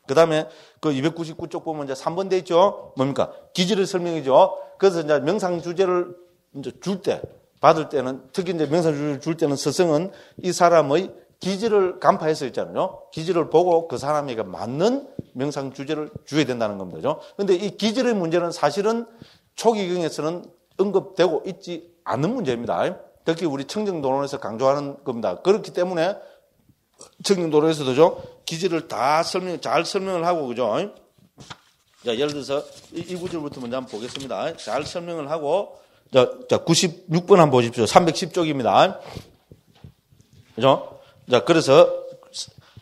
그 다음에 그 299쪽 보면 이제 3번 돼 있죠? 뭡니까? 기질을 설명이죠. 그래서 이제 명상 주제를 이제 줄 때, 받을 때는, 특히 이제 명상 주제를 줄 때는 스승은 이 사람의 기질을 간파해서 있잖아요. 기질을 보고 그 사람에게 맞는 명상 주제를 줘야 된다는 겁니다. 그런데 이 기질의 문제는 사실은 초기경에서는 언급되고 있지 않는 문제입니다. 특히 우리 청정도론에서 강조하는 겁니다. 그렇기 때문에 청정도론에서도죠, 기질을 다 잘 설명을 하고, 그죠? 자, 예를 들어서 이 구절부터 먼저 한번 보겠습니다. 잘 설명을 하고, 자, 96번 한번 보십시오. 310쪽입니다. 그죠? 자, 그래서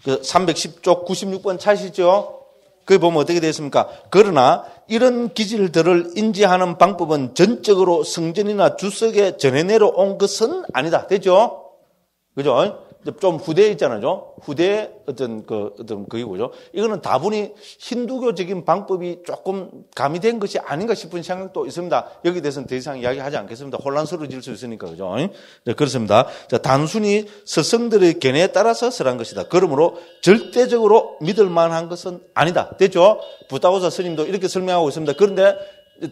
그 310쪽 96번 찾으시죠? 거기 보면 어떻게 되어 있습니까? 그러나 이런 기질들을 인지하는 방법은 전적으로 성전이나 주석에 전해 내려온 것은 아니다. 됐죠? 그죠? 좀 후대에 있잖아요. 후대의 어떤 그이고죠. 이거는 다분히 힌두교적인 방법이 조금 가미된 것이 아닌가 싶은 생각도 있습니다. 여기에 대해서는 더 이상 이야기하지 않겠습니다. 혼란스러워질 수 있으니까, 그죠? 네, 그렇습니다. 자, 단순히 스승들의 견해에 따라서 설한 것이다. 그러므로 절대적으로 믿을 만한 것은 아니다. 됐죠? 부다고사 스님도 이렇게 설명하고 있습니다. 그런데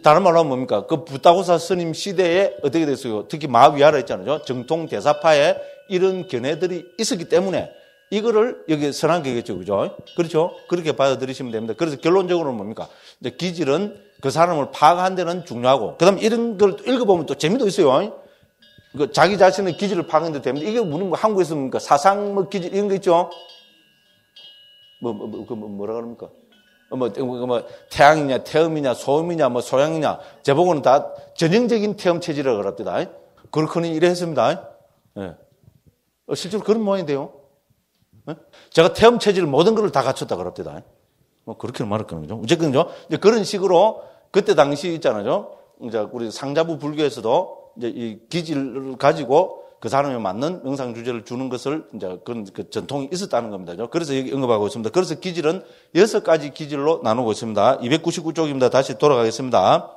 다른 말로 하면 뭡니까? 그 부다고사 스님 시대에 어떻게 됐어요? 특히 마하비하라 있잖아요. 정통 대사파에 이런 견해들이 있었기 때문에 이거를 여기 선한 거겠죠. 그죠? 그렇죠? 그렇게 받아들이시면 됩니다. 그래서 결론적으로는 뭡니까? 이제 기질은 그 사람을 파악하는 데는 중요하고, 그 다음에 이런 걸 읽어보면 또 재미도 있어요. 자기 자신의 기질을 파악하는 데 됩니다. 이게 무슨 한국에서 뭡니까? 사상 기질 이런 거 있죠? 뭐라 그럽니까? 태양이냐, 태음이냐, 소음이냐, 소양이냐, 제보고는 다 전형적인 태음 체질이라고 그럽니다. 그렇거니 이래 했습니다. 예. 실제로 그런 모양인데요. 예? 제가 태음 체질 모든 걸 다 갖췄다 그럽니다. 그렇게 말할 거는 거죠. 어쨌든요. 이제 그런 식으로 그때 당시 있잖아요. 이제 우리 상자부 불교에서도 이제 이 기질을 가지고 그 사람에 맞는 명상 주제를 주는 것을 이제 그런 그 전통이 있었다는 겁니다. 그래서 여기 언급하고 있습니다. 그래서 기질은 6가지 기질로 나누고 있습니다. 299쪽입니다. 다시 돌아가겠습니다.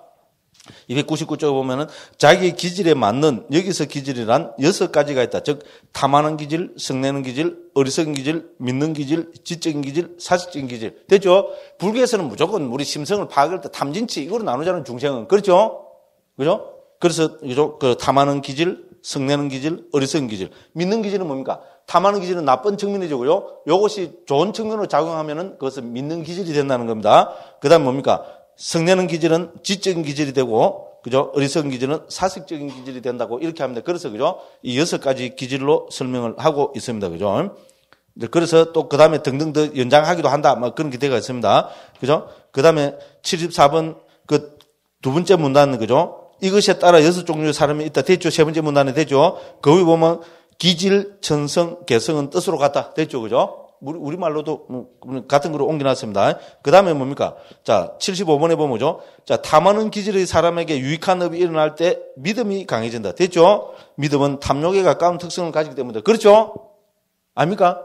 299쪽에 보면은 자기 기질에 맞는, 여기서 기질이란 6가지가 있다. 즉, 탐하는 기질, 성내는 기질, 어리석은 기질, 믿는 기질, 지적인 기질, 사실적인 기질. 됐죠? 불교에서는 무조건 우리 심성을 파악할 때 탐진치, 이거로 나누자는 중생은. 그렇죠? 그죠? 그래서, 그 탐하는 기질, 성내는 기질, 어리석은 기질. 믿는 기질은 뭡니까? 탐하는 기질은 나쁜 측면이죠고요. 이것이 좋은 측면으로 작용하면은 그것은 믿는 기질이 된다는 겁니다. 그 다음 뭡니까? 성내는 기질은 지적인 기질이 되고, 그죠? 어리석은 기질은 사색적인 기질이 된다고 이렇게 합니다. 그래서, 그죠? 이 6가지 기질로 설명을 하고 있습니다. 그죠? 그래서 또 그 다음에 등등 더 연장하기도 한다. 뭐 그런 기대가 있습니다. 그죠? 그 다음에 74번 그 두 번째 문단, 그죠? 이것에 따라 6종류의 사람이 있다. 됐죠? 세 번째 문단에 됐죠? 거기 보면 기질, 천성, 개성은 뜻으로 같다. 됐죠? 그죠? 우리말로도 같은 거로 옮겨놨습니다. 그 다음에 뭡니까? 자, 75번에 보면 뭐죠? 자, 탐하는 기질의 사람에게 유익한 업이 일어날 때 믿음이 강해진다. 됐죠? 믿음은 탐욕에 가까운 특성을 가지기 때문이다. 그렇죠? 아닙니까?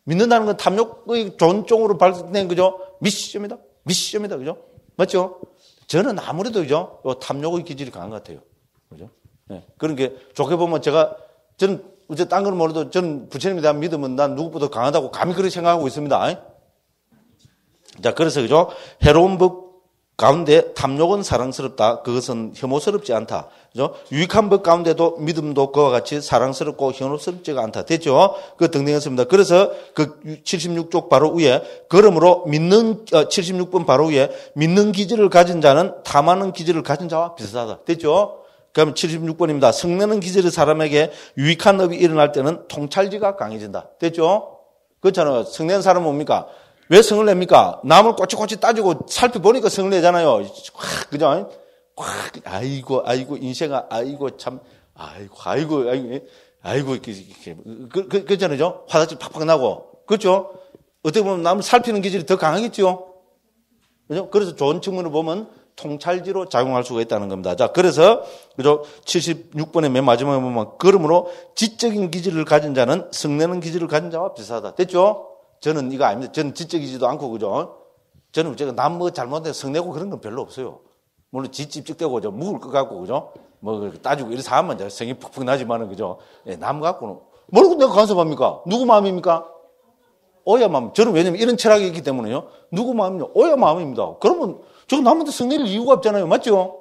믿는다는 건 탐욕의 좋은 쪽으로 발생된 거죠? 미시점이다. 미시점이다. 그죠? 맞죠? 저는 아무래도, 그죠? 탐욕의 기질이 강한 것 같아요. 그죠? 네. 그런 게 좋게 보면 저는 어째 딴 건 몰라도 저는 부처님에 대한 믿음은 난 누구보다 강하다고 감히 그렇게 생각하고 있습니다. 자, 그래서 그죠? 해로운 법 가운데 탐욕은 사랑스럽다. 그것은 혐오스럽지 않다. 그죠? 유익한 법 가운데도 믿음도 그와 같이 사랑스럽고 혐오스럽지가 않다. 됐죠? 그 등등 했습니다. 그래서 그 76쪽 바로 위에, 그러므로 76번 바로 위에 믿는 기질을 가진 자는 탐하는 기질을 가진 자와 비슷하다. 됐죠? 그러면 76번입니다. 성내는 기질의 사람에게 유익한 업이 일어날 때는 통찰지가 강해진다. 됐죠? 그렇잖아요. 성내는 사람은 뭡니까? 왜 성을 냅니까? 남을 꼬치꼬치 따지고 살펴보니까 성을 내잖아요. 그죠? 아이고, 인생아, 아이고, 참, 아이고, 그렇잖아요. 화장실 팍팍 나고. 그렇죠? 어떻게 보면 남을 살피는 기질이 더 강하겠죠? 그죠? 그래서 좋은 측면으로 보면 통찰지로 작용할 수가 있다는 겁니다. 자, 그래서, 그죠? 76번의 맨 마지막에 보면, 그러므로 지적인 기질을 가진 자는 성내는 기질을 가진 자와 비슷하다. 됐죠? 저는 이거 아닙니다. 저는 지적이지도 않고, 그죠? 저는 제가 남 뭐 잘못해 성내고 그런 건 별로 없어요. 물론 찝찝대고, 묵을 것 같고, 그죠? 뭐, 따지고, 이런 사람만 성이 푹푹 나지만은, 그죠? 예, 남 갖고는. 뭐라고 내가 간섭합니까? 누구 마음입니까? 오야 마음. 저는 왜냐면 이런 철학이 있기 때문에요. 누구 마음이냐? 오야 마음입니다. 그러면 저거 남한테 성낼 이유가 없잖아요. 맞죠?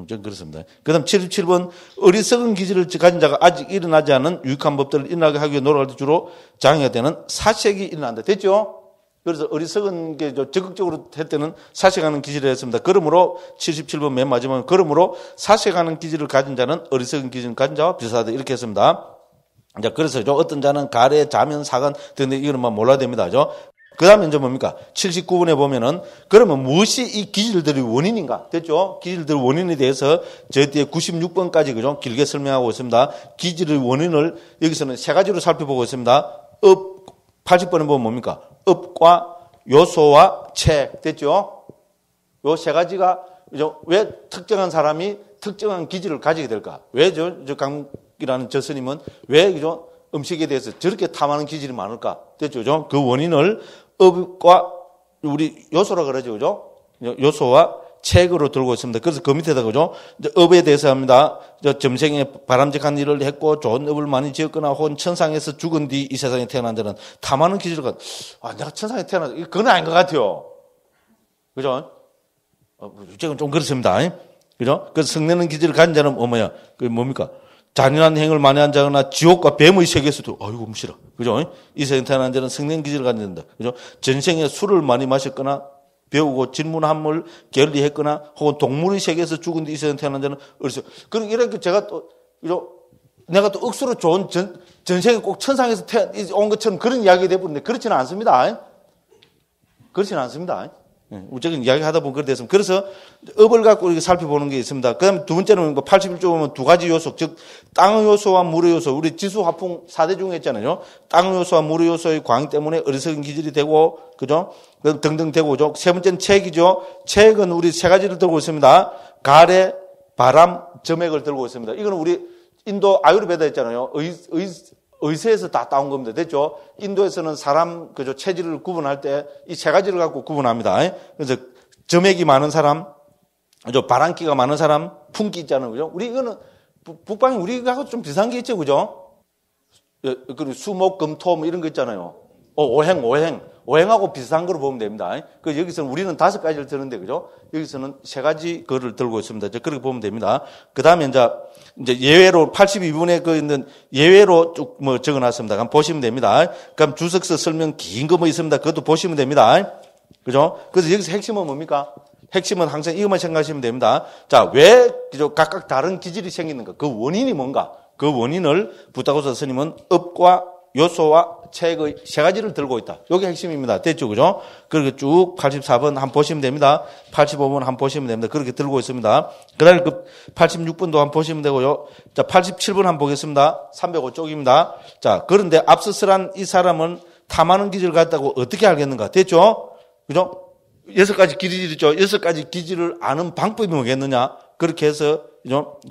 좀 그렇습니다. 그 다음 77번 어리석은 기질을 가진 자가 아직 일어나지 않은 유익한 법들을 일어나게 하기 위해 노력할 때 주로 장애가 되는 사색이 일어난다. 됐죠? 그래서 어리석은 게 적극적으로 할 때는 사색하는 기질을 했습니다. 그러므로 77번 맨 마지막에 그러므로 사색하는 기질을 가진 자는 어리석은 기질을 가진 자와 비슷하다. 이렇게 했습니다. 자, 그래서 어떤 자는 가래, 자면, 사관 등등 이거는 몰라야 됩니다. 그 다음에 이제 뭡니까? 79번에 보면은, 그러면 무엇이 이 기질들의 원인인가? 됐죠? 기질들의 원인에 대해서 저 뒤에 96번까지, 그죠? 길게 설명하고 있습니다. 기질의 원인을 여기서는 세 가지로 살펴보고 있습니다. 80번에 보면 뭡니까? 업과 요소와 책. 됐죠? 요 세 가지가, 그죠? 왜 특정한 사람이 특정한 기질을 가지게 될까? 왜 강이라는 저 스님은 왜, 그죠? 음식에 대해서 저렇게 탐하는 기질이 많을까? 됐죠? 그 원인을 업과 우리 요소라 그러죠. 그죠? 요소와 책으로 들고 있습니다. 그래서 그 밑에다, 그죠? 업에 대해서 합니다. 점생에 바람직한 일을 했고 좋은 업을 많이 지었거나 혹은 천상에서 죽은 뒤 이 세상에 태어난 자는 탐하는 기질을 내가 천상에 태어났어. 그건 아닌 것 같아요. 그죠? 지금 좀 그렇습니다. 그죠? 그래서 성내는 기질을 가진 자는 그 뭡니까? 잔인한 행을 많이 한 자거나 지옥과 뱀의 세계에서도 아이고 싫어. 그죠? 이 세상에 태어난 자는 성낸 기질을 가진 자다. 그죠? 전생에 술을 많이 마셨거나 배우고 질문함을 결리했거나 혹은 동물의 세계에서 죽은 뒤 이 세상에 태어난 자는 어리석어. 그럼 이렇게 제가 또 내가 또 억수로 좋은 전생에 꼭 천상에서 온 것처럼 그런 이야기가 되어버리는데 그렇지는 않습니다. 그렇지는 않습니다. 우리가 이야기하다 보면 그렇게 됐습니다. 그래서 업을 갖고 이렇게 살펴보는 게 있습니다. 그 다음에 두 번째는 81조 보면 두 가지 요소, 즉 땅의 요소와 물의 요소, 우리 지수 화풍 4대 중에 있잖아요. 땅의 요소와 물의 요소의 광 때문에 어리석은 기질이 되고, 그죠? 등등 되고, 그죠? 세 번째는 책이죠. 책은 우리 세 가지를 들고 있습니다. 가래, 바람, 점액을 들고 있습니다. 이거는 우리 인도 아유르베다 있잖아요. 의세에서 다 따온 겁니다. 됐죠? 인도에서는 사람, 그죠? 체질을 구분할 때 이 세 가지를 갖고 구분합니다. 그래서 점액이 많은 사람, 그죠? 바람기가 많은 사람, 풍기 있잖아요. 그죠? 우리 이거는 북방이 우리하고 좀 비슷한 게 있죠. 그죠? 그리고 수목, 금, 토 뭐 이런 거 있잖아요. 오행하고 비슷한 거로 보면 됩니다. 그 여기서는 우리는 5가지를 드는데, 그죠? 여기서는 3가지 거를 들고 있습니다. 그렇게 보면 됩니다. 그 다음에 이제 예외로 82분에 그 있는 예외로 쭉 적어놨습니다. 한번 보시면 됩니다. 그럼 주석서 설명 긴 거 있습니다. 그것도 보시면 됩니다. 그죠? 그래서 여기서 핵심은 뭡니까? 핵심은 항상 이것만 생각하시면 됩니다. 자, 왜 그죠? 각각 다른 기질이 생기는가? 그 원인이 뭔가? 그 원인을 부타고사 스님은 업과 요소와 책의 3가지를 들고 있다. 이게 핵심입니다. 됐죠? 그죠? 그렇게 쭉 84번 한번 보시면 됩니다. 85번 한번 보시면 됩니다. 그렇게 들고 있습니다. 그 다음에 86번도 한번 보시면 되고요. 자, 87번 한번 보겠습니다. 305쪽입니다. 자, 그런데 앞서서란 이 사람은 탐하는 기질을 갖다고 어떻게 알겠는가? 됐죠? 그죠? 6가지 기질이 있죠. 6가지 기질을 아는 방법이 뭐겠느냐? 그렇게 해서,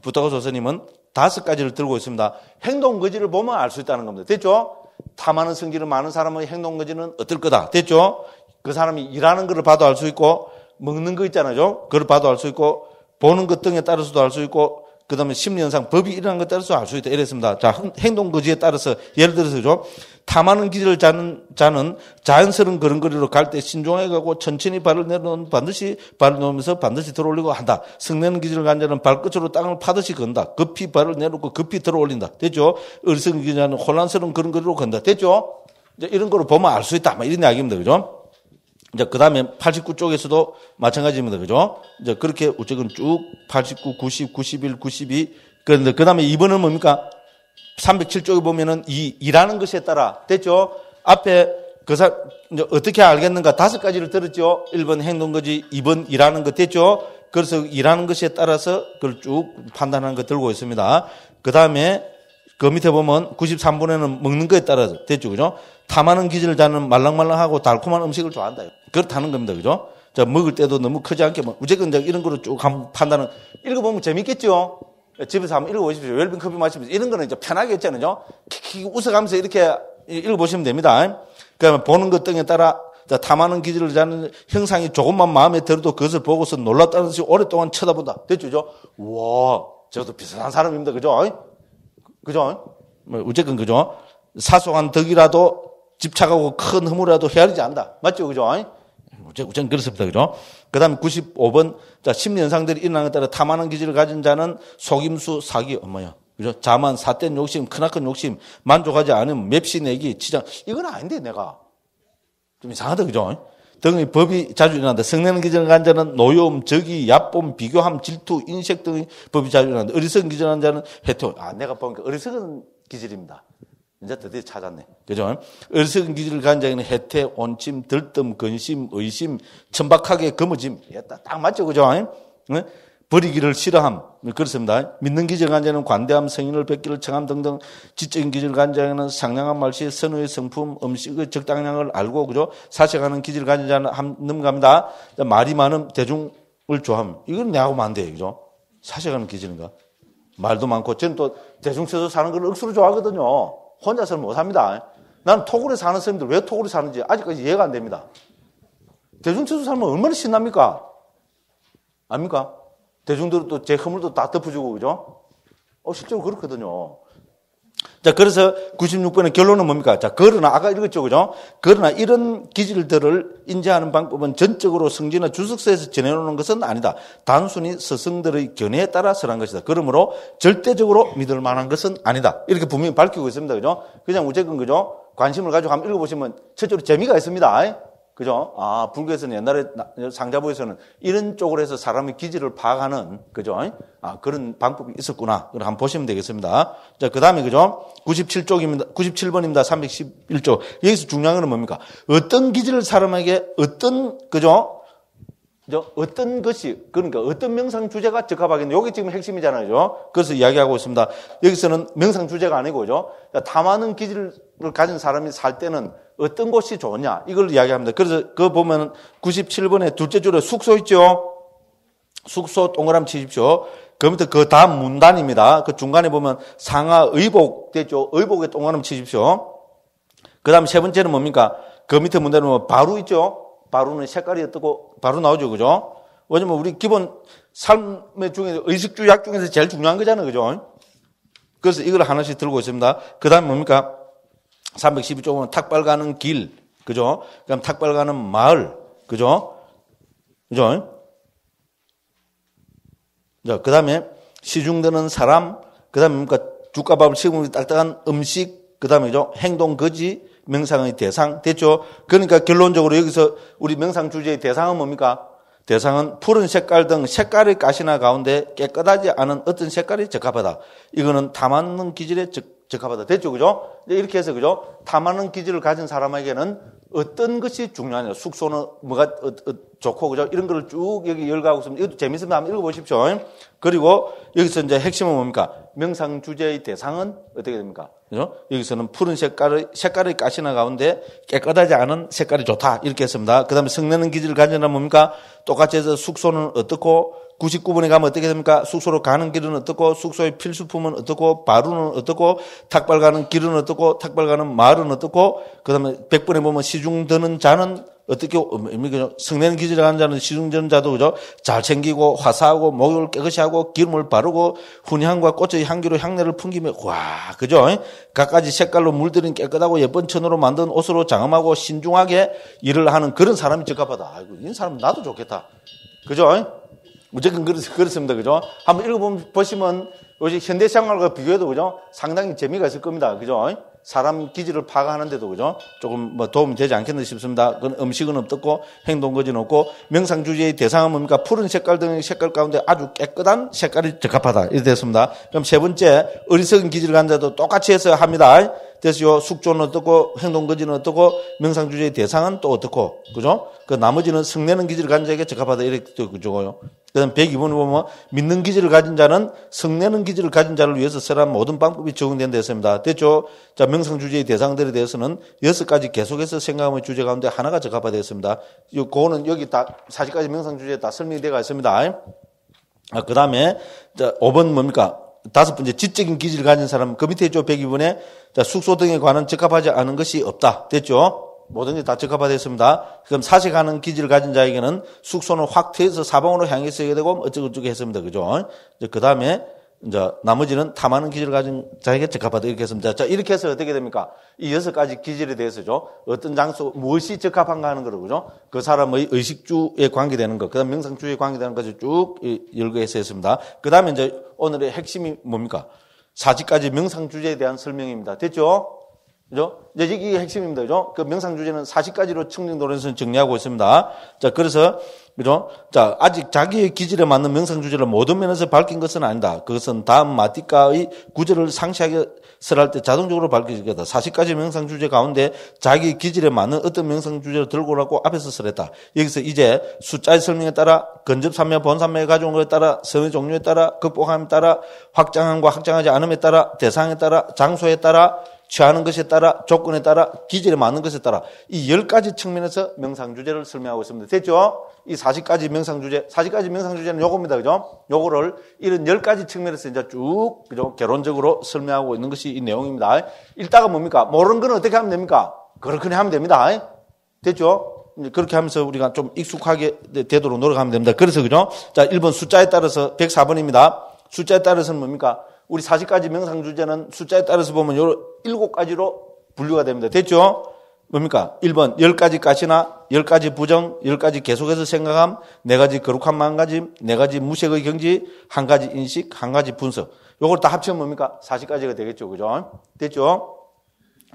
부타고사 스님은 5가지를 들고 있습니다. 행동 거지를 보면 알 수 있다는 겁니다. 됐죠? 탐하는 성질을 많은 사람의 행동 거지는 어떨 거다. 됐죠? 그 사람이 일하는 것을 봐도 알 수 있고, 먹는 거 있잖아요. 그걸 봐도 알 수 있고, 보는 것 등에 따라서도 알 수 있고, 그 다음에 심리현상, 법이 일어나는 것에 따라서 알 수 있다. 이랬습니다. 자, 행동 거지에 따라서, 예를 들어서죠. 탐하는 기질을 자는 자연스러운 걸음걸이로 갈 때 신중하게 가고 천천히 발을 내놓으면 반드시 발을 놓으면서 반드시 들어올리고 한다. 성내는 기질을 가진 자는 발끝으로 땅을 파듯이 건다. 급히 발을 내놓고 급히 들어올린다. 됐죠? 어리석은 기질은 혼란스러운 걸음걸이로 건다. 됐죠? 이제 이런 거를 보면 알 수 있다. 이런 이야기입니다. 그죠? 이제 그 다음에 89쪽에서도 마찬가지입니다. 그죠? 이제 그렇게 우측은 쭉 89, 90, 91, 92. 그런데 그 다음에 2번은 뭡니까? 307쪽에 보면은 일하는 것에 따라. 됐죠? 앞에 이제 어떻게 알겠는가? 5가지를 들었죠? 1번 행동거지, 2번 일하는 것. 됐죠? 그래서 일하는 것에 따라서 그걸 쭉 판단하는 거 들고 있습니다. 그 다음에 그 밑에 보면 93번에는 먹는 거에 따라서. 됐죠? 그죠? 탐하는 기질을 자는 말랑말랑하고 달콤한 음식을 좋아한다. 그렇다는 겁니다. 그죠? 자, 먹을 때도 너무 크지 않게, 무조건 이제 이런 거로 쭉 한번 판단은, 읽어보면 재밌겠죠? 집에서 한번 읽어보십시오. 웰빙 커피 마시면서. 이런 거는 이제 편하게 했잖아요. 킥킥 웃어가면서 이렇게 읽어보시면 됩니다. 그러면 보는 것 등에 따라 탐하는 기질을 자는 형상이 조금만 마음에 들어도 그것을 보고서 놀랐다는 듯이 오랫동안 쳐다본다. 됐죠? 와, 저도 비슷한 사람입니다. 그죠? 그죠? 어쨌든 그죠? 사소한 덕이라도 집착하고 큰 허물이라도 헤아리지 않는다. 맞죠? 그죠? 우선 그렇습니다. 그죠? 그 다음 95번. 자, 심리 현상들이 일어나는 것 따라 탐하는 기질을 가진 자는 속임수, 사기, 그죠? 자만, 삿된 욕심, 크나큰 욕심, 만족하지 않으면 맵시내기, 치장. 이건 아닌데, 내가. 좀 이상하다. 그죠? 등의 법이 자주 일어난다. 성내는 기질을 가진 자는 노여움, 적의, 얕봄, 비교함, 질투, 인색 등의 법이 자주 일어난다. 어리석은 기질을 가진 자는 해토. 내가 보니까 어리석은 기질입니다. 이제 드디어 찾았네. 그죠? 어리석은 기질을 가진 자에게는 해태, 온침, 들뜸, 근심, 의심, 천박하게 거머짐. 딱 맞죠? 그죠? 네? 버리기를 싫어함. 그렇습니다. 믿는 기질을 가진 자는 관대함, 성인을 뵙기를 청함 등등. 지적인 기질을 가진 자에게는 상냥한 말씨, 선우의 성품, 음식의 적당량을 알고, 그죠? 사색하는 기질을 가진 자는 넘갑니다. 말이 많음, 대중을 좋아함. 이건 내하고 반대예요. 그죠? 사색하는 기질인가? 말도 많고, 저는 또 대중에서 사는 걸 억수로 좋아하거든요. 혼자서는 못 삽니다. 나는 토굴에 사는 사람들 왜 토굴에 사는지 아직까지 이해가 안 됩니다. 대중에서 살면 얼마나 신납니까? 압니까? 대중들은 또 제 허물도 다 덮어주고, 그죠? 실제로 그렇거든요. 자, 그래서 96번의 결론은 뭡니까? 자, 그러나, 아까 읽었죠, 그죠? 그러나 이런 기질들을 인지하는 방법은 전적으로 성지나 주석서에서 전해놓는 것은 아니다. 단순히 스승들의 견해에 따라서란 것이다. 그러므로 절대적으로 믿을 만한 것은 아니다. 이렇게 분명히 밝히고 있습니다, 그죠? 그냥 무조건, 그죠? 관심을 가지고 한번 읽어보시면 첫째로 재미가 있습니다. 그죠? 불교에서는 옛날에 상자부에서는 이런 쪽으로 해서 사람의 기질을 파악하는, 그죠? 그런 방법이 있었구나. 그걸 한번 보시면 되겠습니다. 자, 그 다음에, 그죠? 97번입니다. 311조. 여기서 중요한 건 뭡니까? 어떤 기질을 사람에게 그죠? 어떤 것이, 그러니까 어떤 명상 주제가 적합하겠냐. 여기 지금 핵심이잖아요. 그죠? 그래서 이야기하고 있습니다. 여기서는 명상 주제가 아니고, 그죠? 탐하는 기질을 가진 사람이 살 때는 어떤 곳이 좋냐. 이걸 이야기합니다. 그래서 그거 보면 97번에 둘째 줄에 숙소 있죠? 숙소 동그라미 치십시오. 그 밑에 그 다음 문단입니다. 그 중간에 보면 상하 의복 됐죠? 의복에 동그라미 치십시오. 그 다음 세 번째는 뭡니까? 그 밑에 문단에 보면 바루 있죠? 바루는 색깔이 어떻고, 바루 나오죠, 그죠? 왜냐면 우리 기본 삶의 중에, 의식주 약 중에서 제일 중요한 거잖아요, 그죠? 그래서 이걸 하나씩 들고 있습니다. 그 다음에 뭡니까? 312조 보면 탁발 가는 길, 그죠? 그다음 탁발 가는 마을, 그죠? 그죠? 자, 그 다음에 시중드는 사람, 그 다음에 뭡니까? 죽과밥을 식으면 딱딱한 음식, 그 다음에 그죠? 행동 거지, 명상의 대상, 됐죠? 그러니까 결론적으로 여기서 우리 명상 주제의 대상은 뭡니까? 대상은 푸른 색깔 등 색깔의 가시나 가운데 깨끗하지 않은 어떤 색깔이 적합하다. 이거는 탐하는 기질에 적합하다. 됐죠? 그죠? 이렇게 해서, 그죠? 탐하는 기질을 가진 사람에게는 어떤 것이 중요하냐. 숙소는 뭐가 좋고, 그죠? 이런 거를 쭉 여기 열거하고 있습니다. 이것도 재밌습니다. 한번 읽어보십시오. 그리고 여기서 이제 핵심은 뭡니까? 명상 주제의 대상은 어떻게 됩니까? 그죠? 여기서는 푸른 색깔의 가시나 가운데 깨끗하지 않은 색깔이 좋다. 이렇게 했습니다. 그 다음에 성내는 기질을 가지는 뭡니까? 똑같이 해서 숙소는 어떻고, 99번에 가면 어떻게 됩니까? 숙소로 가는 길은 어떻고, 숙소의 필수품은 어떻고, 바루는 어떻고, 탁발 가는 길은 어떻고, 탁발 가는 마을은 어떻고, 그 다음에 100번에 보면 시중 드는 자는 어떻게, 성내는 기질을 가는 자는 시중 드는 자도, 그죠? 잘 챙기고, 화사하고, 목욕을 깨끗이 하고, 기름을 바르고, 훈향과 꽃의 향기로 향내를 풍기며, 와, 그죠? 갖가지 색깔로 물들인 깨끗하고 예쁜 천으로 만든 옷으로 장엄하고 신중하게 일을 하는 그런 사람이 적합하다. 아이고, 이 사람 나도 좋겠다. 그죠? 무조건 그렇습니다. 그죠? 한번 읽어보시면, 요즘 현대생활과 비교해도, 그죠? 상당히 재미가 있을 겁니다. 그죠? 사람 기질을 파악하는데도, 그죠? 조금 도움이 되지 않겠나 싶습니다. 그건 음식은 어떻고, 행동거지는 없고, 명상 주제의 대상은 뭡니까? 푸른 색깔 등의 색깔 가운데 아주 깨끗한 색깔이 적합하다. 이렇게 됐습니다. 그럼 세 번째, 어리석은 기질을 가진 자도 똑같이 해서 합니다. 그래서 숙조는 어떻고, 행동거지는 어떻고, 명상 주제의 대상은 또 어떻고, 그죠? 그 나머지는 성내는 기질을 가진 자에게 적합하다. 이렇게 그죠? 그 다음 102번을 보면 믿는 기질을 가진 자는 성내는 기질을 가진 자를 위해서 쓰라는 모든 방법이 적용된다 했습니다. 됐죠? 자, 명상 주제의 대상들에 대해서는 6가지 계속해서 생각하는 주제 가운데 하나가 적합하다 했습니다. 그거는 여기 다 40가지 명상 주제에 다 설명이 되어 있습니다. 그 다음에 5번 뭡니까? 5번째 지적인 기질을 가진 사람, 그 밑에 있죠? 102번에 숙소 등에 관한 적합하지 않은 것이 없다. 됐죠? 모든 게 다 적합화됐습니다. 그럼 사색하는 기질을 가진 자에게는 숙소는 확 트여서 사방으로 향해 서게 되고 어쩌고저쩌고 했습니다. 그죠? 그 다음에 이제 나머지는 탐하는 기질을 가진 자에게 적합하다 이렇게 했습니다. 자, 이렇게 해서 어떻게 됩니까? 이 6가지 기질에 대해서죠. 어떤 장소, 무엇이 적합한가 하는 거로, 그죠? 그 사람의 의식주에 관계되는 것, 그 다음 명상주에 관계되는 것을 쭉 열거해서 했습니다. 그 다음에 이제 오늘의 핵심이 뭡니까? 40가지 명상주제에 대한 설명입니다. 됐죠? 그죠? 이제 이게 핵심입니다. 그죠? 그 명상주제는 40가지로 청정도론에서는 정리하고 있습니다. 자, 그래서, 그죠? 자, 아직 자기의 기질에 맞는 명상주제를 모든 면에서 밝힌 것은 아니다. 그것은 다음 마티카의 구절을 상세하게 설할 때 자동적으로 밝혀질 거다. 40가지 명상주제 가운데 자기의 기질에 맞는 어떤 명상주제를 들고 오라고 앞에서 설했다. 여기서 이제 숫자의 설명에 따라 건접산매, 본산매에 가져온 것에 따라 선의 종류에 따라 극복함에 따라 확장함과 확장하지 않음에 따라 대상에 따라 장소에 따라 취하는 것에 따라 조건에 따라 기질에 맞는 것에 따라 이 10가지 측면에서 명상주제를 설명하고 있습니다. 됐죠? 이 40가지 명상주제, 40가지 명상주제는 요겁니다. 그죠? 요거를 이런 10가지 측면에서 이제 쭉, 그죠? 개론적으로 설명하고 있는 것이 이 내용입니다. 읽다가 뭡니까? 모르는 건 어떻게 하면 됩니까? 그렇게 하면 됩니다. 됐죠? 그렇게 하면서 우리가 좀 익숙하게 되도록 노력하면 됩니다. 그래서, 그죠? 자, 1번 숫자에 따라서 104번입니다. 숫자에 따라서는 뭡니까? 우리 40가지 명상주제는 숫자에 따라서 보면 요 7가지로 분류가 됩니다. 됐죠? 뭡니까? 1번 10가지 가시나 10가지 부정, 10가지 계속해서 생각함, 4가지 거룩한 마음가짐, 4가지 무색의 경지, 1가지 인식, 1가지 분석. 요걸 다 합치면 뭡니까? 40가지가 되겠죠. 그죠? 됐죠?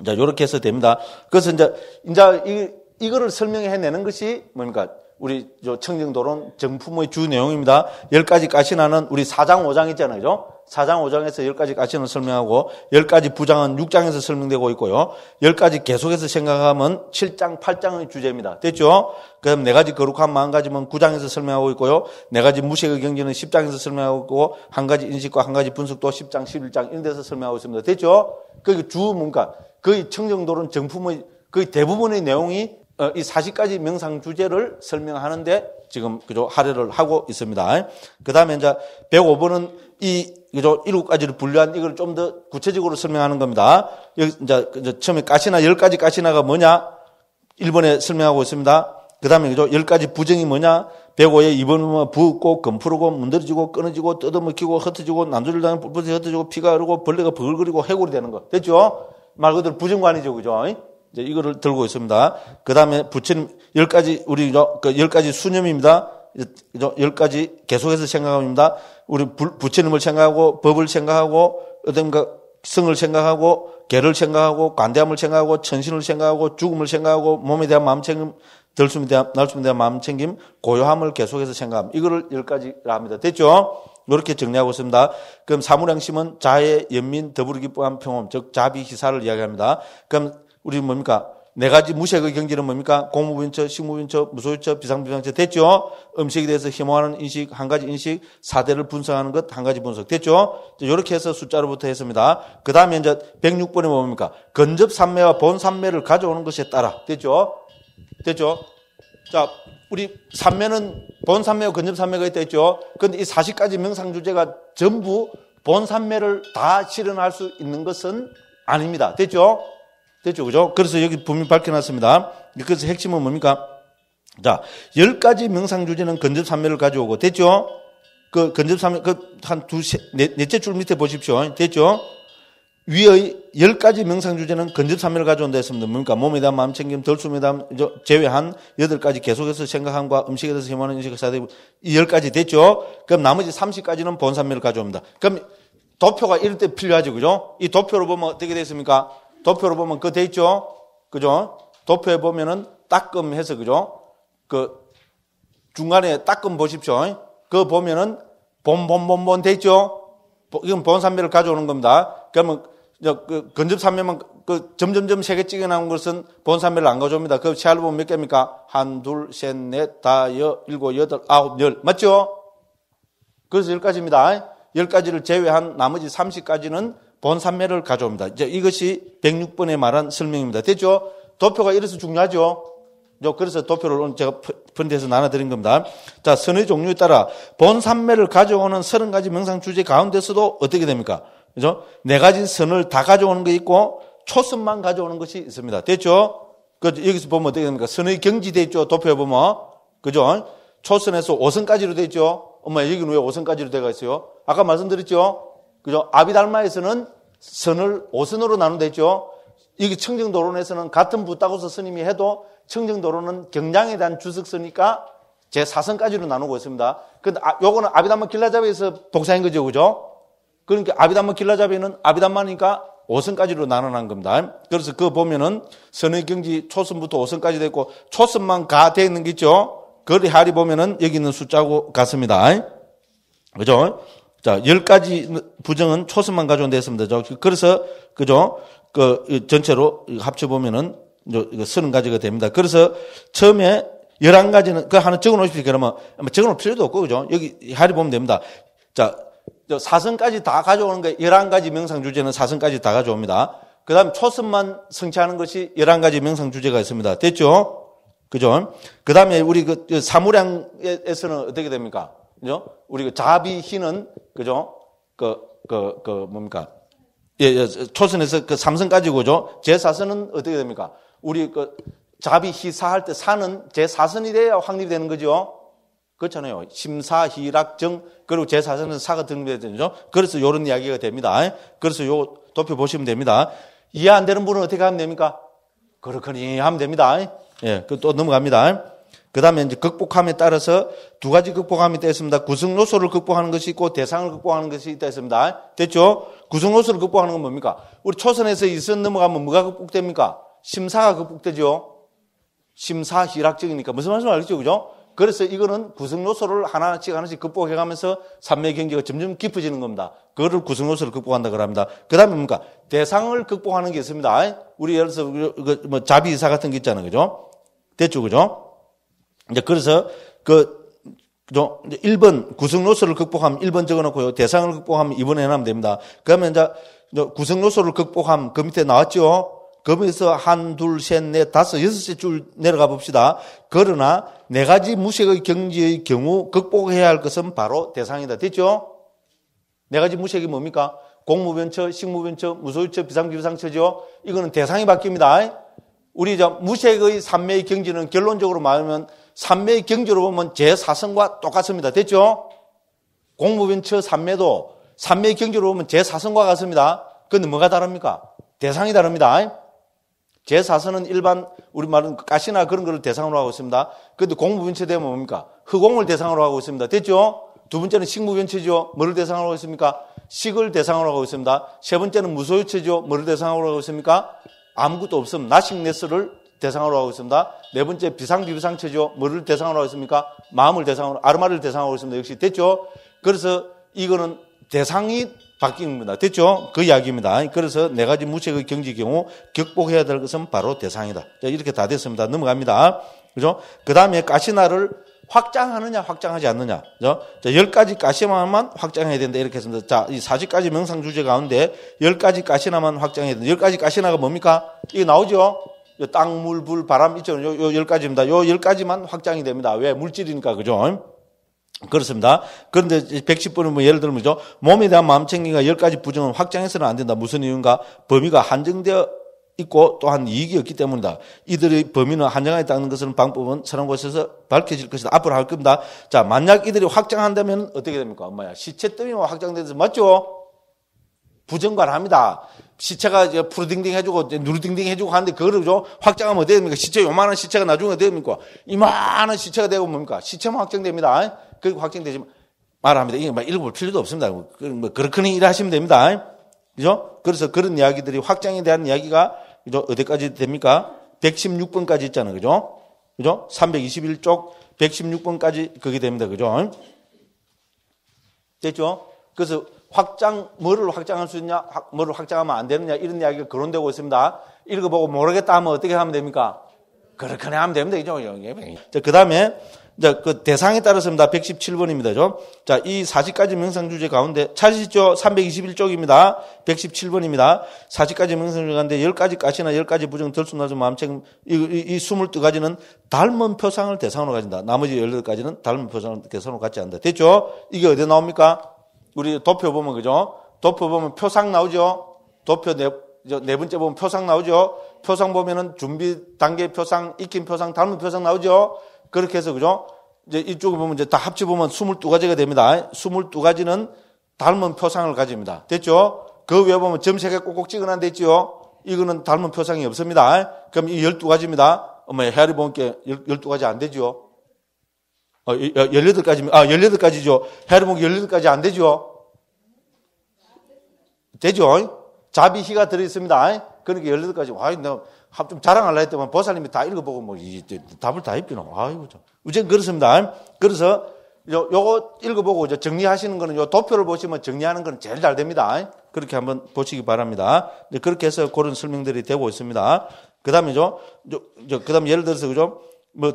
자, 요렇게 해서 됩니다. 그래서 이제 이거를 설명해내는 것이 뭡니까? 우리 청정도론 정품의 주 내용입니다. 10가지 가시나는 우리 4장 5장 있잖아요. 그죠? 4장 5장에서 10가지 가시는 설명하고 10가지 부장은 6장에서 설명되고 있고요. 10가지 계속해서 생각하면 7장 8장의 주제입니다. 됐죠? 그다음 4가지 거룩한 마음가짐은 9장에서 설명하고 있고요. 4가지 무색의 경지는 10장에서 설명하고 있고 1가지 인식과 1가지 분석도 10장 11장 이런 데서 설명하고 있습니다. 됐죠? 그 주 뭔가 거의 청정도론 정품의 거의 대부분의 내용이 이 40가지 명상 주제를 설명하는데 지금 그죠 할애를 하고 있습니다. 그다음에 이제 105번은 이 그죠 7가지를 분류한 이걸 좀 더 구체적으로 설명하는 겁니다. 여기 이제 처음에 가시나 10가지 가시나가 뭐냐 1번에 설명하고 있습니다. 그다음에 그죠 10가지 부정이 뭐냐 105에 2번은 부었고 검푸르고 문드러지고 끊어지고 뜯어먹히고 흩어지고 난조질당해 뿔뿔이 흩어지고 피가 흐르고 벌레가 버글거리고 해골이 되는 거 됐죠? 말 그대로 부정관이죠, 그죠? 이제 이거를 들고 있습니다. 그 다음에 부처님 10가지, 우리 10가지 수념입니다. 10가지 계속해서 생각합니다. 우리 부처님을 생각하고, 법을 생각하고, 어떤가 성을 생각하고, 계를 생각하고, 관대함을 생각하고, 천신을 생각하고, 죽음을 생각하고, 몸에 대한 마음챙김, 덜숨에 대한, 날숨에 대한 마음챙김, 고요함을 계속해서 생각합니다. 이거를 10가지라 합니다. 됐죠? 이렇게 정리하고 있습니다. 그럼 사무량심은 자해, 연민, 더불어 기뻐함, 평온, 즉 자비, 희사를 이야기합니다. 그럼 우리 뭡니까? 4가지 무색의 경지는 뭡니까? 공무부인처, 식무부인처, 무소유처, 비상비상처 됐죠? 음식에 대해서 혐오하는 인식, 1가지 인식, 4대를 분석하는 것, 1가지 분석 됐죠? 이렇게 해서 숫자로부터 했습니다. 그 다음에 이제 106번에 뭡니까? 건접산매와 본산매를 가져오는 것에 따라 됐죠? 됐죠? 자, 우리 산매는 본산매와 건접산매가 있다 했죠? 그런데 이 40가지 명상주제가 전부 본산매를 다 실현할 수 있는 것은 아닙니다. 됐죠? 됐죠? 그죠? 그래서 여기 분명히 밝혀놨습니다. 그래서 핵심은 뭡니까? 자, 10가지 명상주제는 건접산매를 가져오고, 됐죠? 그 건접산매, 넷째 줄 밑에 보십시오. 됐죠? 위의 10가지 명상주제는 건접산매를 가져온다 했습니다. 뭡니까? 몸에 대한 마음챙김, 덜숨에 대한 제외한 8가지 계속해서 생각함과 음식에 대해서 혐오하는 인식을 사대고, 이 10가지 됐죠? 그럼 나머지 30가지는 본산매를 가져옵니다. 그럼 도표가 이럴 때 필요하죠. 그죠? 이 도표로 보면 어떻게 됐습니까? 도표로 보면 그거 돼 있죠? 그죠? 도표에 보면은 따끔해서, 그죠? 그 중간에 따끔 보십시오. 그거 보면은 본 돼 있죠? 이건 본산매를 가져오는 겁니다. 그러면 그 건접산매만 그 점점점 3개 찍어 나온 것은 본산매를 안 가져옵니다. 그 세알로 보면 몇 개입니까? 1, 2, 3, 4, 5, 7, 8, 9, 10. 맞죠? 그래서 10가지입니다. 10가지를 제외한 나머지 30가지는 본산매를 가져옵니다. 이제 이것이 106번에 말한 설명입니다. 됐죠? 도표가 이래서 중요하죠? 그래서 도표를 오늘 제가 펀드에서 나눠드린 겁니다. 자, 선의 종류에 따라 본산매를 가져오는 30가지 명상 주제 가운데서도 어떻게 됩니까? 그죠? 4가지 선을 다 가져오는 게 있고, 초선만 가져오는 것이 있습니다. 됐죠? 여기서 보면 어떻게 됩니까? 선의 경지 돼 있죠? 도표에 보면. 그죠? 초선에서 5선까지로 돼 있죠? 엄마, 여기는 왜 5선까지로 돼가 있어요? 아까 말씀드렸죠? 그죠? 아비달마에서는 선을 5선으로 나눈댔죠. 이게 청정도론에서는 같은 부따고서 스님이 해도 청정도론은 경량에 대한 주석서니까 제4선까지로 나누고 있습니다. 근데 요거는 아비담마 길라잡이에서 독사인 거죠. 그죠? 그러니까 아비담마 길라잡이는 아비담마니까 5선까지로 나눠난 겁니다. 그래서 그거 보면은 선의 경지 초선부터 5선까지 됐고 초선만 가 돼 있는 게 있죠. 그걸 헤아리 보면은 여기 있는 숫자고 같습니다. 그죠? 자, 10가지 부정은 초선만 가져온 데 있습니다. 그래서, 그죠? 전체로 합쳐보면은, 30가지가 됩니다. 그래서 처음에 11가지는, 하나 적어 놓으십시오. 그러면, 적어 놓을 필요도 없고, 그죠? 여기 헤아리 보면 됩니다. 자, 4선까지 다 가져오는 거 11가지 명상 주제는 4선까지 다 가져옵니다. 그 다음 초선만 성취하는 것이 11가지 명상 주제가 있습니다. 됐죠? 그죠? 그 다음에 우리 사무량에서는 어떻게 됩니까? 그죠? 우리 자비희는, 그죠? 뭡니까? 초선에서 3선까지 그죠? 제4선은 어떻게 됩니까? 우리 자비희사 할 때 사는 제4선이 돼야 확립이 되는 거죠? 그렇잖아요. 심사, 희락정, 그리고 제4선은 사가 등록돼야 되죠. 그래서 요런 이야기가 됩니다. 그래서 요 도표 보시면 됩니다. 이해 안 되는 분은 어떻게 하면 됩니까? 그렇거니 하면 됩니다. 예, 또 넘어갑니다. 그 다음에 이제 극복함에 따라서 2가지 극복함이 있습니다. 구성 요소를 극복하는 것이 있고 대상을 극복하는 것이 있다 했습니다. 됐죠? 구성 요소를 극복하는 건 뭡니까? 우리 초선에서 2선 넘어가면 뭐가 극복됩니까? 심사가 극복되죠? 심사, 희락정이니까. 무슨 말씀 알겠죠? 그죠? 그래서 이거는 구성 요소를 하나씩 극복해가면서 삼昧 경지가 점점 깊어지는 겁니다. 그거를 구성 요소를 극복한다 그럽니다. 그 다음에 뭡니까? 대상을 극복하는 게 있습니다. 우리 예를 들어서 자비이사 같은 게 있잖아요. 그죠? 됐죠? 그죠? 이제 그래서 그죠? 이제 1번 구성 요소를 극복하면 1번 적어놓고요. 대상을 극복하면 2번 해놓으면 됩니다. 그러면 이제 구성 요소를 극복하면 그 밑에 나왔죠? 거기서 1, 2, 3, 4, 5, 6째 줄 내려가 봅시다. 그러나 4가지 무색의 경지의 경우 극복해야 할 것은 바로 대상이다. 됐죠? 4가지 무색이 뭡니까? 공무변처, 식무변처, 무소유처, 비상비상처죠. 이거는 대상이 바뀝니다. 우리 무색의 삼매의 경지는 결론적으로 말하면 삼매의 경지로 보면 제4선과 똑같습니다. 됐죠? 공무변처 삼매도 삼매의 경지로 보면 제4선과 같습니다. 그런데 뭐가 다릅니까? 대상이 다릅니다. 제4선은 일반 우리 말은 가시나 그런 걸 대상으로 하고 있습니다. 그런데 공무변처 되면 뭡니까? 흑공을 대상으로 하고 있습니다. 됐죠? 두 번째는 식무변처죠. 뭐를 대상으로 하고 있습니까? 식을 대상으로 하고 있습니다. 세 번째는 무소유처죠. 뭐를 대상으로 하고 있습니까? 아무것도 없음. 나식네스를 대상으로 하고 있습니다. 네 번째 비상비비상처죠. 뭐를 대상으로 하고 있습니까? 마음을 대상으로, 아르마를 대상으로 하고 있습니다. 역시 됐죠? 그래서 이거는 대상이 바뀐 겁니다. 됐죠? 그 이야기입니다. 그래서 4가지 무색의 경지의 경우 극복해야 될 것은 바로 대상이다. 자, 이렇게 다 됐습니다. 넘어갑니다. 그죠? 그 다음에 가시나를 확장하느냐, 확장하지 않느냐. 그죠? 자, 10가지 가시나만 확장해야 된다. 이렇게 했습니다. 자, 이 40가지 명상 주제 가운데 10가지 가시나만 확장해야 된다. 10가지 가시나가 뭡니까? 이게 나오죠? 땅, 물, 불, 바람 있죠? 요 10가지입니다. 요 10가지만 확장이 됩니다. 왜? 물질이니까. 그죠? 그렇습니다. 그런데 110번은 뭐 예를 들면 뭐죠? 몸에 대한 마음챙김과 10가지 부정은 확장해서는 안 된다. 무슨 이유인가? 범위가 한정되어 있고 또한 이익이 없기 때문이다. 이들의 범위는 한정하게 닦는 것은 방법은 서른 곳에서 밝혀질 것이다. 앞으로 할 겁니다. 자, 만약 이들이 확장한다면 어떻게 됩니까? 엄마야. 시체 때문에 확장돼서 맞죠? 부정관합니다. 시체가 이제 푸르딩딩 해주고 누르딩딩 해주고 하는데 그거를 확장하면 어떻게 됩니까? 시체 요만한 시체가 나중에 어떻게 됩니까? 이만한 시체가 되고 뭡니까? 시체만 확장됩니다. 그리고 확정되지 말합니다. 이게 막 읽어볼 필요도 없습니다. 뭐 그렇거니 일하시면 됩니다. 그죠? 그래서 그런 이야기들이 확장에 대한 이야기가 그죠? 어디까지 됩니까? 116번까지 있잖아요. 그죠? 그죠? 321쪽 116번까지 그게 됩니다. 그죠? 됐죠? 그래서 뭐를 확장할 수 있냐, 뭐를 확장하면 안 되느냐 이런 이야기가 거론되고 있습니다. 읽어보고 모르겠다 하면 어떻게 하면 됩니까? 그렇게 하면 됩니다. 그죠? 자, 그 다음에 자, 그 대상에 따라서입니다. 117번입니다. 자, 이 40가지 명상 주제 가운데 찾으시죠? 321쪽입니다. 117번입니다. 40가지 명상 주제 가운데 10가지 가시나 10가지 부정 덜수나서 마음챙김 이 22가지는 닮은 표상을 대상으로 가진다. 나머지 18가지는 닮은 표상을 대상으로 갖지 않는다. 됐죠? 이게 어디에 나옵니까? 우리 도표 보면 그죠? 도표 보면 표상 나오죠? 도표 네 번째 보면 표상 나오죠? 표상 보면은 준비 단계 표상, 익힌 표상, 닮은 표상 나오죠? 그렇게 해서, 그죠? 이제 이쪽에 보면 이제 다 합쳐보면 22가지가 됩니다. 22가지는 닮은 표상을 가집니다. 됐죠? 그 위에 보면 점 3개 꼭꼭 찍어놓은 데 있죠? 이거는 닮은 표상이 없습니다. 그럼 이 12가지입니다. 헤아리 본게 12가지 안 되죠? 18가지, 18가지죠. 헤아리 본게 18가지 안 되죠? 되죠? 자비 희가 들어있습니다. 그러니까 18가지. 내가 좀 자랑하려 했더만 보살님이 다 읽어보고 답을 다 입히노. 아이고, 참. 우선 그렇습니다. 그래서 요거 읽어보고 이제 정리하시는 거는 요 도표를 보시면 정리하는 거는 제일 잘 됩니다. 그렇게 한번 보시기 바랍니다. 그렇게 해서 그런 설명들이 되고 있습니다. 그 다음에죠. 그 다음 예를 들어서, 그죠?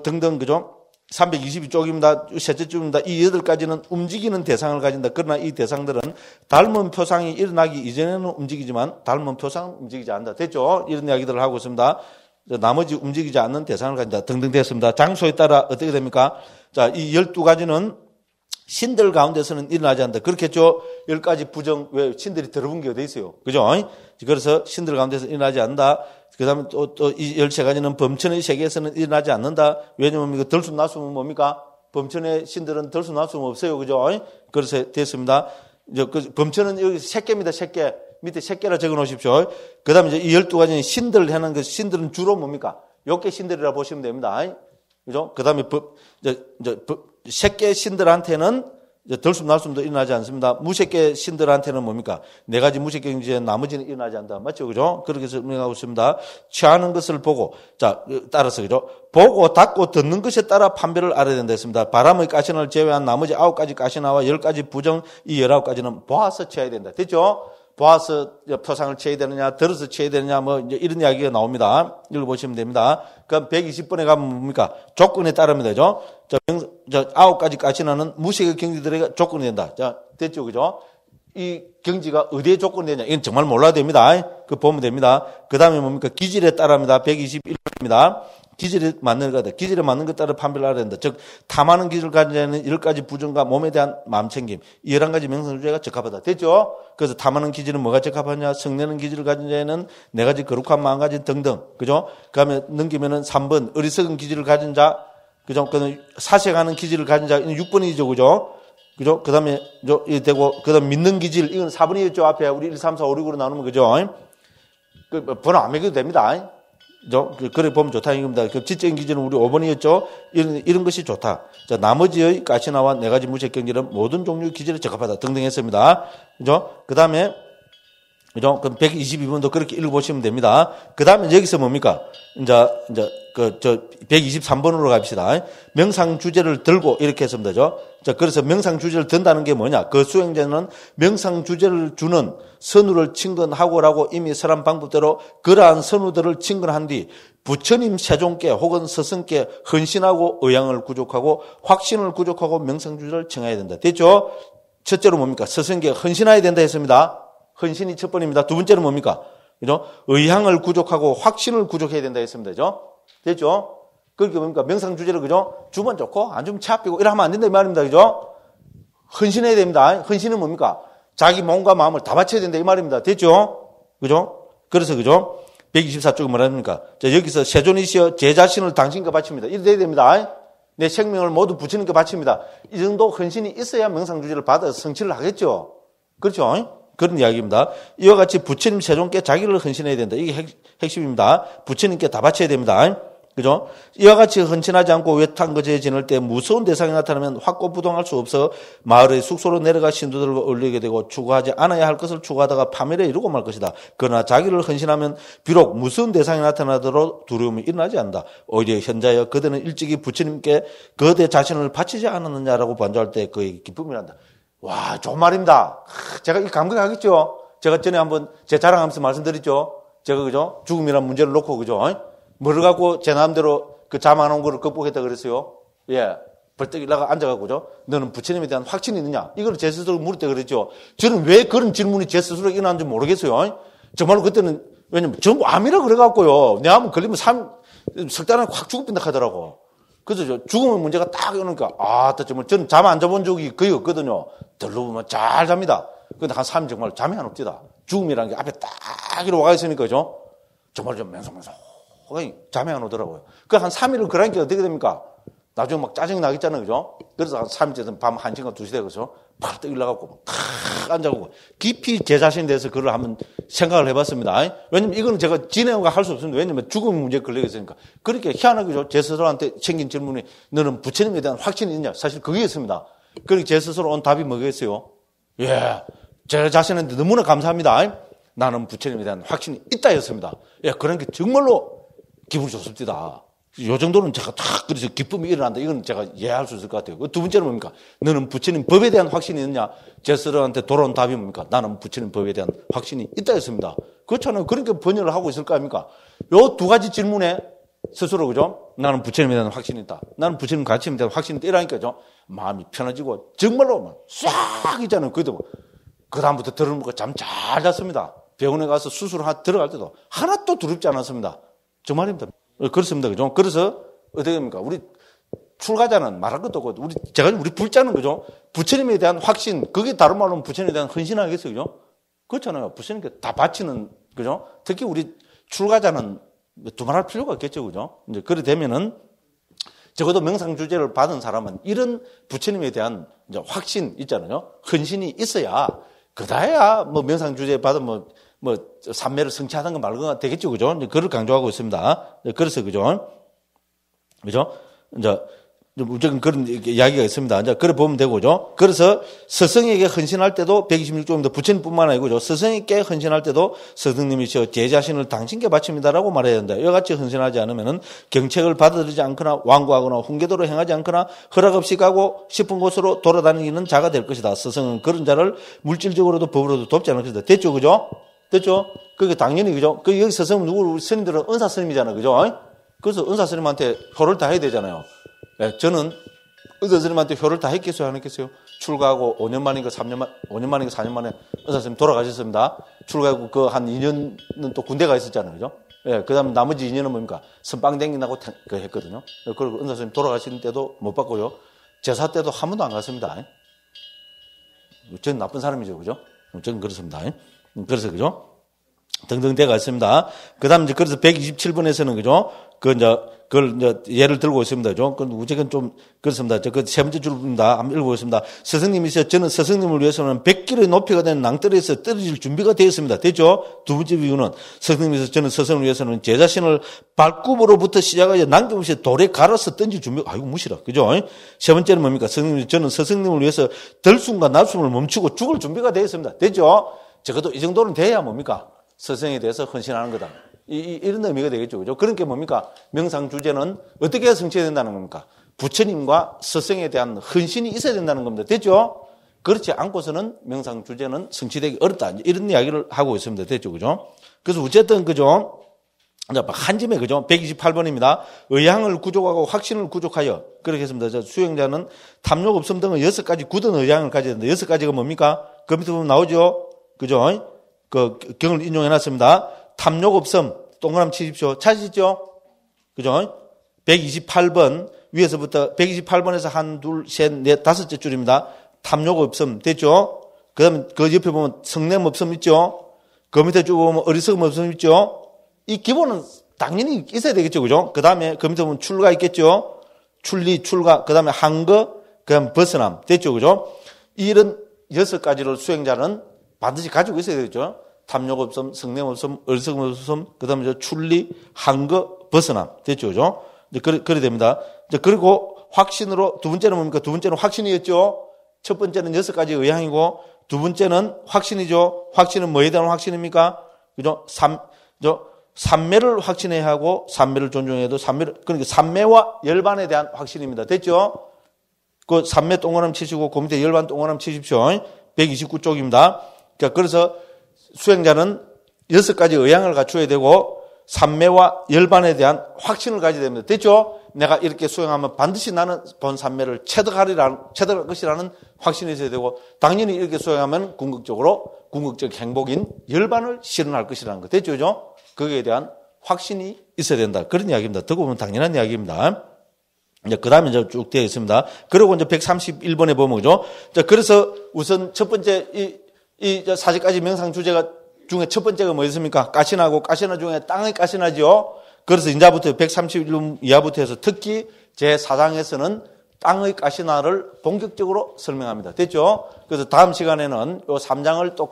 등등, 그죠? 322쪽입니다. 셋째 줄입니다. 이 8가지는 움직이는 대상을 가진다. 그러나 이 대상들은 닮은 표상이 일어나기 이전에는 움직이지만 닮은 표상은 움직이지 않는다. 됐죠? 이런 이야기들을 하고 있습니다. 나머지 움직이지 않는 대상을 가진다. 등등 됐습니다. 장소에 따라 어떻게 됩니까? 자, 이 12가지는 신들 가운데서는 일어나지 않는다. 그렇겠죠? 10가지 부정, 왜 신들이 들어본 게 어디 있어요? 그죠? 그래서 신들 가운데서 일어나지 않는다. 그 다음에 또 이 13가지는 범천의 세계에서는 일어나지 않는다. 왜냐면 이거 들숨날숨은 뭡니까? 범천의 신들은 들숨날숨 없어요. 그죠? 그래서 됐습니다. 이제 그 범천은 여기 새끼입니다. 새끼. 밑에 새끼라 적어 놓으십시오. 그 다음에 이제 이 12가지는 신들 하는 그 신들은 주로 뭡니까? 욕계 신들이라 보시면 됩니다. 그죠? 그 다음에 새끼 신들한테는 들숨날숨도 일어나지 않습니다. 무새끼 신들한테는 뭡니까? 4가지 무새끼 경지에 나머지는 일어나지 않는다. 맞죠? 그죠? 그렇게 설명하고 있습니다. 취하는 것을 보고, 자, 따라서, 그죠? 보고, 닫고, 듣는 것에 따라 판별을 알아야 된다 했습니다. 바람의 가시나를 제외한 나머지 9가지 가시나와 10가지 부정, 이 19가지는 보아서 취해야 된다. 됐죠? 보아서 표상을 취해야 되느냐, 들어서 취해야 되느냐, 이제 이런 이야기가 나옵니다. 읽어보시면 됩니다. 그럼 120번에 가면 뭡니까? 조건에 따르면 되죠? 9가지 가시나는 무색의 경지들에게 조건이 된다. 자, 됐죠? 그죠? 이 경지가 어디에 조건이 되냐? 이건 정말 몰라야 됩니다. 그 보면 됩니다. 그 다음에 뭡니까? 기질에 따릅니다. 121번입니다. 기질에 맞는 거다. 기질에 맞는 것 따라 판별을 알아야 된다. 즉, 탐하는 기질을 가진 자는 10가지 부정과 몸에 대한 마음챙김, 이 11가지 명상주의가 적합하다. 됐죠? 그래서 탐하는 기질은 뭐가 적합하냐? 성내는 기질을 가진 자에는 4가지 거룩한 마음가짐 등등. 그죠? 그 다음에 넘기면은 3번, 어리석은 기질을 가진 자, 그죠? 그다음에 사색하는 기질을 가진 자, 6번이죠. 그죠? 그죠? 그 다음에, 되고, 그 다음에 믿는 기질, 이건 4번이었죠. 앞에 우리 1, 3, 4, 5, 6으로 나누면, 그죠? 번호 안 매겨도 됩니다. 그래 보면 좋다 이겁니다. 그 지적인 기준은 우리 5번이었죠. 이런 것이 좋다. 자, 나머지의 가시나와 4가지 무색 경지는 모든 종류의 기질에 적합하다 등등 했습니다. 그죠? 그 다음에, 그죠? 그럼 122번도 그렇게 읽어보시면 됩니다. 그 다음에 여기서 뭡니까? 이제 123번으로 갑시다. 명상 주제를 들고 이렇게 했으면 되죠. 자, 그래서 명상 주제를 든다는 게 뭐냐? 그 수행자는 명상 주제를 주는 선우를 친근하고라고 이미 설한 방법대로 그러한 선우들을 친근한 뒤 부처님 세종께 혹은 스승께 헌신하고 의향을 구족하고 확신을 구족하고 명상 주제를 청해야 된다. 됐죠? 첫째로 뭡니까? 스승께 헌신해야 된다 했습니다. 헌신이 첫 번입니다. 두 번째는 뭡니까? 그죠? 의향을 구족하고 확신을 구족해야 된다 했습니다. 그죠? 됐죠? 그렇게 뭡니까? 명상 주제를, 그죠? 주면 좋고, 안 주면 차피고, 이러면 안 된다, 이 말입니다. 그죠? 헌신해야 됩니다. 헌신은 뭡니까? 자기 몸과 마음을 다 바쳐야 된다, 이 말입니다. 됐죠? 그죠? 그래서, 그죠? 124쪽에 뭐라 합니까? 자, 여기서 세존이시여 제 자신을 당신께 바칩니다. 이래 돼야 됩니다. 내 생명을 모두 부처님께 바칩니다. 이 정도 헌신이 있어야 명상 주제를 받아서 성취를 하겠죠? 그렇죠? 그런 이야기입니다. 이와 같이 부처님 세종께 자기를 헌신해야 된다. 이게 핵심입니다. 부처님께 다 바쳐야 됩니다. 그죠? 이와 같이 헌신하지 않고 외탕거제에 지낼 때 무서운 대상이 나타나면 확고부동할 수 없어 마을의 숙소로 내려가 신도들과 어울리게 되고 추구하지 않아야 할 것을 추구하다가 파멸에 이르고 말 것이다. 그러나 자기를 헌신하면 비록 무서운 대상이 나타나도록 두려움이 일어나지 않는다. 오히려 현자여 그대는 일찍이 부처님께 그대 자신을 바치지 않았느냐라고 반주할 때 그의 기쁨이 난다. 와, 좋은 말입니다. 제가 이 감격하겠죠? 제가 전에 한번 제 자랑하면서 말씀드렸죠? 제가, 그죠? 죽음이라는 문제를 놓고, 그죠? 뭐를 갖고 제 마음대로 그 잠 안 온 거를 극복했다 그랬어요? 예. 벌떡 일어나가 앉아가고, 그죠? 너는 부처님에 대한 확신이 있느냐? 이걸 제 스스로 물을 때 그랬죠? 저는 왜 그런 질문이 제 스스로 일어나는지 모르겠어요. 정말로 그때는, 왜냐면 전부 암이라 그래갖고요. 내 암 걸리면 석 달 안에 확 죽어빈다 하더라고. 그래서 죽음의 문제가 딱 오니까, 정말 저는 잠 안 자본 적이 거의 없거든요. 들러보면 잘 잡니다. 근데 한 3일 정말 잠이 안 옵니다. 죽음이라는 게 앞에 딱 이렇게 와가 있으니까, 그죠? 정말 좀 맹성맹성. 잠이 안 오더라고요. 그 한 3일을 그러니까 어떻게 됩니까? 나중에 막 짜증이 나겠잖아요. 그죠? 그래서 한 3일째는 밤 1시간 2시 되고서 팍 일어나갖고 탁 앉아갖고 깊이 제 자신에 대해서 그걸 한번 생각을 해봤습니다. 왜냐면 이거는 제가 진행과 할 수 없습니다. 왜냐면 죽음 문제에 걸리겠으니까. 그렇게 희한하게죠. 제 스스로한테 생긴 질문이 너는 부처님에 대한 확신이 있냐? 사실 그게였습니다. 그렇게 제 스스로 온 답이 뭐겠어요? 예, 제 자신한테 너무나 감사합니다. 나는 부처님에 대한 확신이 있다였습니다. 예, 그런 게 정말로 기분이 좋습니다. 요 정도는 제가 탁 그래서 기쁨이 일어난다. 이건 제가 이해할 수 있을 것 같아요. 두 번째는 뭡니까? 너는 부처님 법에 대한 확신이 있느냐? 제 스스로한테 돌아온 답이 뭡니까? 나는 부처님 법에 대한 확신이 있다였습니다. 그렇잖아요. 그러니까 번역을 하고 있을 거 아닙니까? 요 두 가지 질문에 스스로 그죠? 나는 부처님에 대한 확신이 있다. 나는 부처님 가르침에 대한 확신이 있다. 이라니까죠. 마음이 편해지고 정말로 싹 있잖아요. 그래도 그다음부터 들어놓고 잠 잘 잤습니다. 병원에 가서 수술을 들어갈 때도 하나도 두렵지 않았습니다. 정말입니다. 그렇습니다. 그죠? 그래서 어떻게 됩니까? 우리 출가자는 말할 것도 없고 우리 불자는 그죠? 부처님에 대한 확신, 그게 다른 말로 하면 부처님에 대한 헌신 아니겠어요? 그죠? 그렇잖아요. 부처님께 다 바치는, 그죠? 특히 우리 출가자는 두말할 필요가 없겠죠. 그죠? 이제 그래 되면은 적어도 명상주제를 받은 사람은 이런 부처님에 대한 이제 확신 있잖아요. 헌신이 있어야 그다야 뭐 명상주제 받으면 뭐 삼매를 성취하는 거 말거나 되겠죠. 그죠? 이제 그걸 강조하고 있습니다. 그래서 그죠? 그죠? 이제 무조건 그런 이야기가 있습니다. 이제 그래 보면 되고, 그죠? 그래서 스승에게 헌신할 때도 126조입니다. 부처님뿐만 아니고, 그죠? 스승에게 헌신할 때도 스승님이시여 제 자신을 당신께 바칩니다라고 말해야 된다. 이와 같이 헌신하지 않으면은 경책을 받아들이지 않거나 완고하거나 훈계도로 행하지 않거나 허락 없이 가고 싶은 곳으로 돌아다니는 자가 될 것이다. 스승은 그런 자를 물질적으로도 법으로도 돕지 않을 것이다. 됐죠? 그죠? 됐죠? 그게 당연히, 그죠? 그 여기 스승은 누구, 우리 스님들은 은사 스님이잖아요. 그죠? 그래서 은사 스님한테 효를 다 해야 되잖아요. 네, 저는 의사 스님한테 효를 다 했겠어요? 안 했겠어요? 출가하고 5년 만인가 5년 만인가 4년 만에 의사 스님 돌아가셨습니다. 출가하고 그 한 2년은 또 군대 가 있었잖아요. 그죠? 예, 그 다음 나머지 2년은 뭡니까? 선빵 댕긴다고 했거든요. 그리고 의사 스님 돌아가신 때도 못 받고요. 제사 때도 한 번도 안 갔습니다. 저는 나쁜 사람이죠. 그죠? 저는 그렇습니다. 그래서, 그죠? 등등 돼가 있습니다. 그 다음 이제 그래서 127번에서는 그죠? 그걸 이제 예를 들고 있습니다. 그죠? 그 우체는 좀 그렇습니다. 그 세 번째 줄입니다. 한번 읽어보겠습니다. 스승님이세요. 저는 스승님을 위해서는 100km의 높이가 된 낭떠러지에서 떨어질 준비가 되어 있습니다. 됐죠? 두 번째 이유는 스승님이세요. 저는 스승을 위해서는 제 자신을 발굽으로부터 시작하여 남김없이 돌에 갈아서 던질 준비가, 아이고, 무시라. 그죠? 세 번째는 뭡니까? 스승님, 저는 스승님을 위해서 들숨과 날숨을 멈추고 죽을 준비가 되어 있습니다. 됐죠? 적어도 이 정도는 돼야 뭡니까? 스승에 대해서 헌신하는 거다. 이런 의미가 되겠죠. 그죠? 그러니까 뭡니까? 명상 주제는 어떻게 성취해야 된다는 겁니까? 부처님과 스승에 대한 헌신이 있어야 된다는 겁니다. 됐죠? 그렇지 않고서는 명상 주제는 성취되기 어렵다. 이런 이야기를 하고 있습니다. 됐죠? 그죠? 그래서 어쨌든, 그죠? 한 짐에, 그죠? 128번입니다. 의향을 구족하고 확신을 구족하여. 그렇게 했습니다. 수행자는 탐욕, 없음 등의 6가지 굳은 의향을 가져야 된다. 6가지가 뭡니까? 그 밑에 보면 나오죠? 그죠? 그 경을 인용해놨습니다. 탐욕 없음 동그라미 치십시오. 찾으시죠? 그죠? 128번 위에서부터 128번에서 한, 둘, 셋, 넷, 다섯째 줄입니다. 탐욕 없음 됐죠? 그 다음에 그 옆에 보면 성냄 없음 있죠? 그 밑에 쭉 보면 어리석음 없음 있죠? 이 기본은 당연히 있어야 되겠죠. 그죠? 그 다음에 그 밑에 보면 출가 있겠죠? 출리, 출가, 그 다음에 한거, 그 다음에 벗어남 됐죠. 그죠? 이런 6가지를 수행자는 반드시 가지고 있어야 되겠죠. 탐욕 없음, 성냄 없음, 어리석음 없음, 그 다음에 출리, 한거, 벗어남. 됐죠. 그죠? 이제 그래 됩니다. 이제 그리고 확신으로, 두 번째는 뭡니까? 두 번째는 확신이었죠. 첫 번째는 6가지 의향이고, 두 번째는 확신이죠. 확신은 뭐에 대한 확신입니까? 그죠? 삼매를 확신해야 하고, 삼매를 존중해도 그러니까 삼매와 열반에 대한 확신입니다. 됐죠? 그 삼매 동그라미 치시고, 그 밑에 열반 동그라미 치십시오. 129쪽입니다. 그래서 수행자는 6가지 의향을 갖추어야 되고 삼매와 열반에 대한 확신을 가져야 됩니다. 됐죠? 내가 이렇게 수행하면 반드시 나는 본 삼매를 체득할 것이라는 확신이 있어야 되고 당연히 이렇게 수행하면 궁극적 행복인 열반을 실현할 것이라는 거. 됐죠? 그죠? 거기에 대한 확신이 있어야 된다. 그런 이야기입니다. 듣고 보면 당연한 이야기입니다. 이제 그 다음에 이제 쭉 되어 있습니다. 그리고 이제 131번에 보면, 그죠? 자, 그래서 우선 첫 번째, 이 40가지 명상 주제가 중에 첫 번째가 뭐였습니까? 가시나고 가시나 중에 땅의 가시나죠? 그래서 이제부터 131번 이하부터 해서 특히 제4장에서는 땅의 가시나를 본격적으로 설명합니다. 됐죠? 그래서 다음 시간에는 요 3장을 또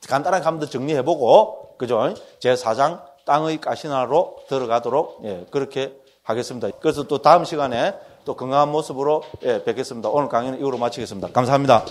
간단하게 한번 더 정리해보고, 그죠? 제4장 땅의 가시나로 들어가도록, 그렇게 하겠습니다. 그래서 또 다음 시간에 또 건강한 모습으로 뵙겠습니다. 오늘 강의는 이후로 마치겠습니다. 감사합니다.